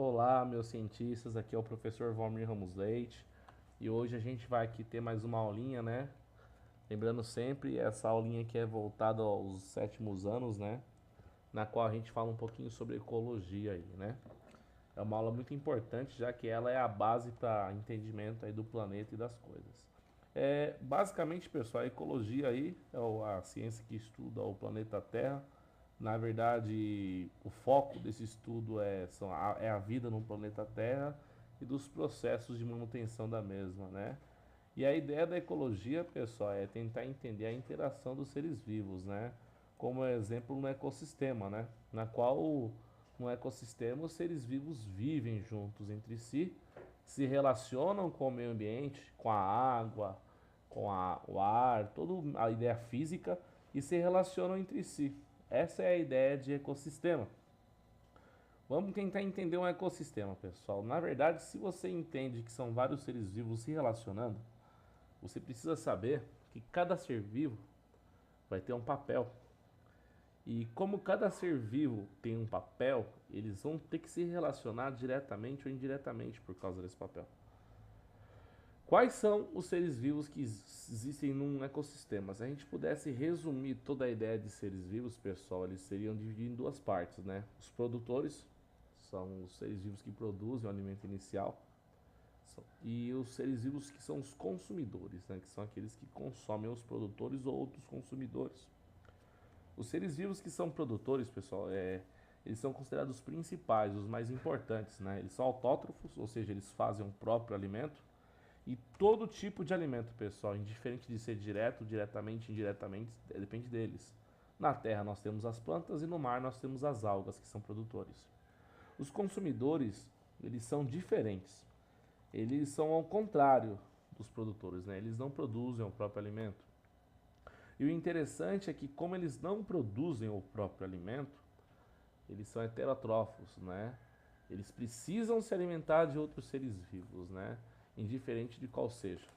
Olá, meus cientistas, aqui é o professor Valmir Ramos Leite e hoje a gente vai aqui ter mais uma aulinha, né? Lembrando sempre, essa aulinha aqui é voltada aos sétimos anos, né? Na qual a gente fala um pouquinho sobre ecologia aí, né? É uma aula muito importante, já que ela é a base para entendimento aí do planeta e das coisas. Basicamente, pessoal, a ecologia aí é a ciência que estuda o planeta Terra. Na verdade, o foco desse estudo é a vida no planeta Terra e dos processos de manutenção da mesma, né? E a ideia da ecologia, pessoal, é tentar entender a interação dos seres vivos, né? Como exemplo no ecossistema, né? Na qual no ecossistema os seres vivos vivem juntos entre si, se relacionam com o meio ambiente, com a água, o ar, toda a ideia física e se relacionam entre si. Essa é a ideia de ecossistema. Vamos tentar entender um ecossistema, pessoal. Na verdade, se você entende que são vários seres vivos se relacionando, você precisa saber que cada ser vivo vai ter um papel. E como cada ser vivo tem um papel, eles vão ter que se relacionar diretamente ou indiretamente por causa desse papel. Quais são os seres vivos que existem num ecossistema? Se a gente pudesse resumir toda a ideia de seres vivos, pessoal, eles seriam divididos em duas partes, né? Os produtores são os seres vivos que produzem o alimento inicial e os seres vivos que são os consumidores, né? Que são aqueles que consomem os produtores ou outros consumidores. Os seres vivos que são produtores, pessoal, eles são considerados os principais, os mais importantes, né? Eles são autótrofos, ou seja, eles fazem o próprio alimento. E todo tipo de alimento, pessoal, indiferente de ser direto, diretamente, indiretamente, depende deles. Na terra nós temos as plantas e no mar nós temos as algas, que são produtores. Os consumidores, eles são diferentes. Eles são ao contrário dos produtores, né? Eles não produzem o próprio alimento. E o interessante é que como eles não produzem o próprio alimento, eles são heterotrófos, né? Eles precisam se alimentar de outros seres vivos, né? Indiferente de qual seja.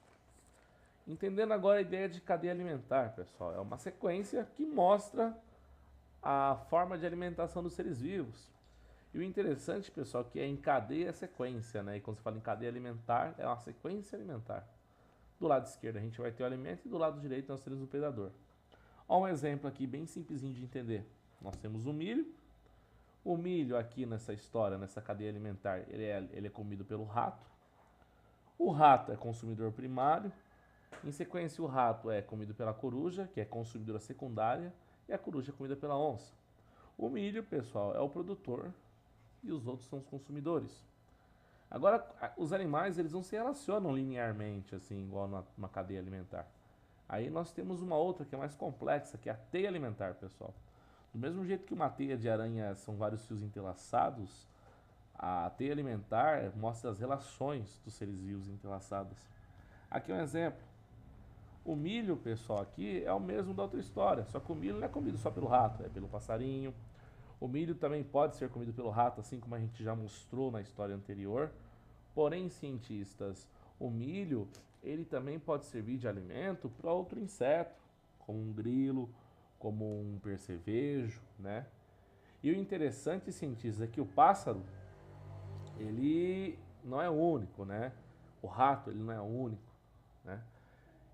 Entendendo agora a ideia de cadeia alimentar, pessoal, é uma sequência que mostra a forma de alimentação dos seres vivos. E o interessante, pessoal, que é em cadeia é sequência, né? E quando você fala em cadeia alimentar, é uma sequência alimentar. Do lado esquerdo a gente vai ter o alimento e do lado direito nós temos o predador. Olha um exemplo aqui bem simplesinho de entender. Nós temos o milho. O milho aqui nessa história, nessa cadeia alimentar, ele é comido pelo rato. O rato é consumidor primário. Em sequência, o rato é comido pela coruja, que é consumidora secundária, e a coruja é comida pela onça. O milho, pessoal, é o produtor e os outros são os consumidores. Agora, os animais eles não se relacionam linearmente, assim, igual numa cadeia alimentar. Aí nós temos uma outra que é mais complexa, que é a teia alimentar, pessoal. Do mesmo jeito que uma teia de aranha são vários fios entrelaçados, a teia alimentar mostra as relações dos seres vivos entrelaçados. Aqui é um exemplo. O milho, pessoal, aqui é o mesmo da outra história, só que o milho não é comido só pelo rato, é pelo passarinho. O milho também pode ser comido pelo rato, assim como a gente já mostrou na história anterior. Porém, cientistas, o milho, ele também pode servir de alimento para outro inseto, como um grilo, como um percevejo, né? E o interessante, cientistas, é que o pássaro, ele não é único, né? O rato, ele não é único, né?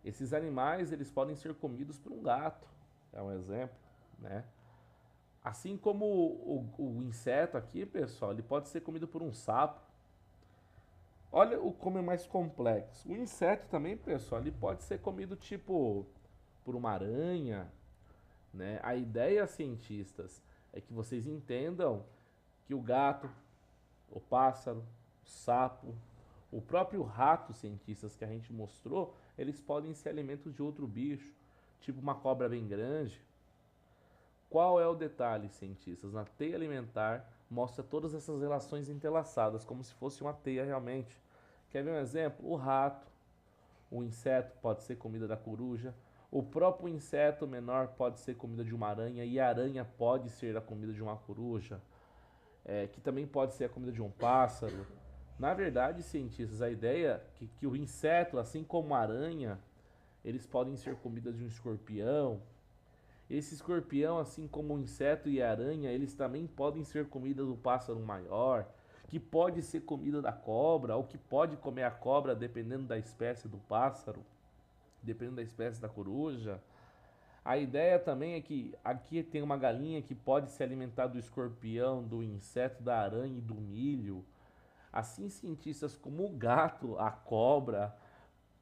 Esses animais, eles podem ser comidos por um gato, é um exemplo, né? Assim como o inseto aqui, pessoal, ele pode ser comido por um sapo. Olha como é mais complexo. O inseto também, pessoal, ele pode ser comido tipo por uma aranha, né? A ideia, cientistas, é que vocês entendam que o gato, o pássaro, o sapo, o próprio rato, cientistas, que a gente mostrou, eles podem ser alimentos de outro bicho, tipo uma cobra bem grande. Qual é o detalhe, cientistas? Na teia alimentar mostra todas essas relações entrelaçadas, como se fosse uma teia realmente. Quer ver um exemplo? O rato, o inseto pode ser comida da coruja, o próprio inseto menor pode ser comida de uma aranha e a aranha pode ser a comida de uma coruja, que também pode ser a comida de um pássaro. Na verdade, cientistas, a ideia é que o inseto, assim como a aranha, eles podem ser comida de um escorpião. Esse escorpião, assim como o inseto e a aranha, eles também podem ser comida do pássaro maior. que pode ser comida da cobra, ou que pode comer a cobra dependendo da espécie do pássaro, dependendo da espécie da coruja. A ideia também é que aqui tem uma galinha que pode se alimentar do escorpião, do inseto, da aranha e do milho. Assim, cientistas como o gato, a cobra,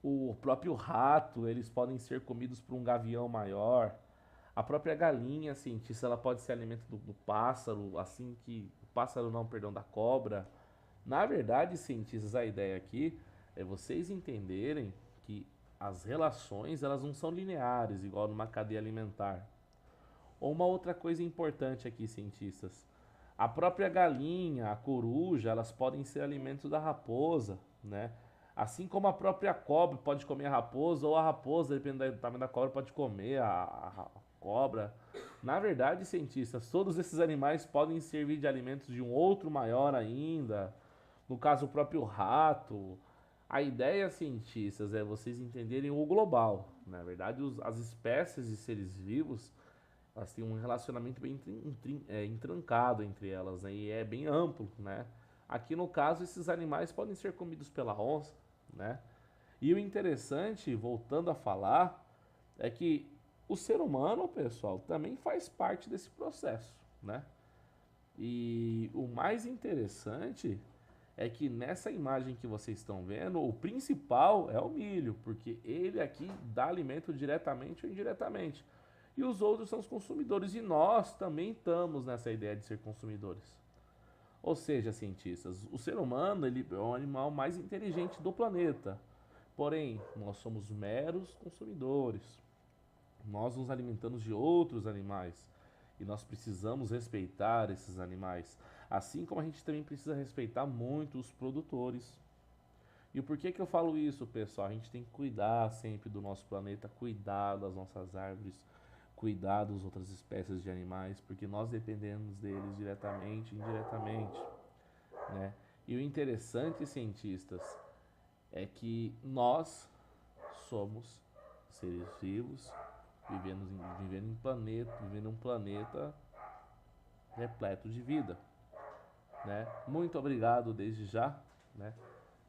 o próprio rato, eles podem ser comidos por um gavião maior. A própria galinha, cientista, ela pode ser alimento do pássaro, assim que o pássaro não, perdão, da cobra. Na verdade, cientistas, a ideia aqui é vocês entenderem que as relações, elas não são lineares, igual numa cadeia alimentar. Ou uma outra coisa importante aqui, cientistas. A própria galinha, a coruja, elas podem ser alimentos da raposa, né? Assim como a própria cobra pode comer a raposa, ou a raposa, dependendo do tamanho da cobra, pode comer a cobra. Na verdade, cientistas, todos esses animais podem servir de alimentos de um outro maior ainda. No caso, o próprio rato. A ideia, cientistas, é vocês entenderem o global. Na verdade, as espécies de seres vivos, elas têm um relacionamento bem intrincado entre elas, né? E é bem amplo, né? Aqui no caso, esses animais podem ser comidos pela onça, né? E o interessante, voltando a falar, é que o ser humano, pessoal, também faz parte desse processo, né? E o mais interessante é que nessa imagem que vocês estão vendo, o principal é o milho, porque ele aqui dá alimento diretamente ou indiretamente. E os outros são os consumidores, e nós também estamos nessa ideia de ser consumidores. Ou seja, cientistas, o ser humano ele é o animal mais inteligente do planeta. Porém, nós somos meros consumidores. Nós nos alimentamos de outros animais e nós precisamos respeitar esses animais, assim como a gente também precisa respeitar muito os produtores. E o porquê que eu falo isso, pessoal? A gente tem que cuidar sempre do nosso planeta, cuidar das nossas árvores, cuidar das outras espécies de animais, porque nós dependemos deles diretamente e indiretamente, né? E o interessante, cientistas, é que nós somos seres vivos vivendo em um planeta repleto de vida, né? Muito obrigado desde já, né?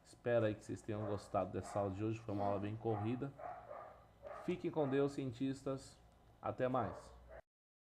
Espero aí que vocês tenham gostado dessa aula de hoje, foi uma aula bem corrida. Fiquem com Deus, cientistas. Até mais.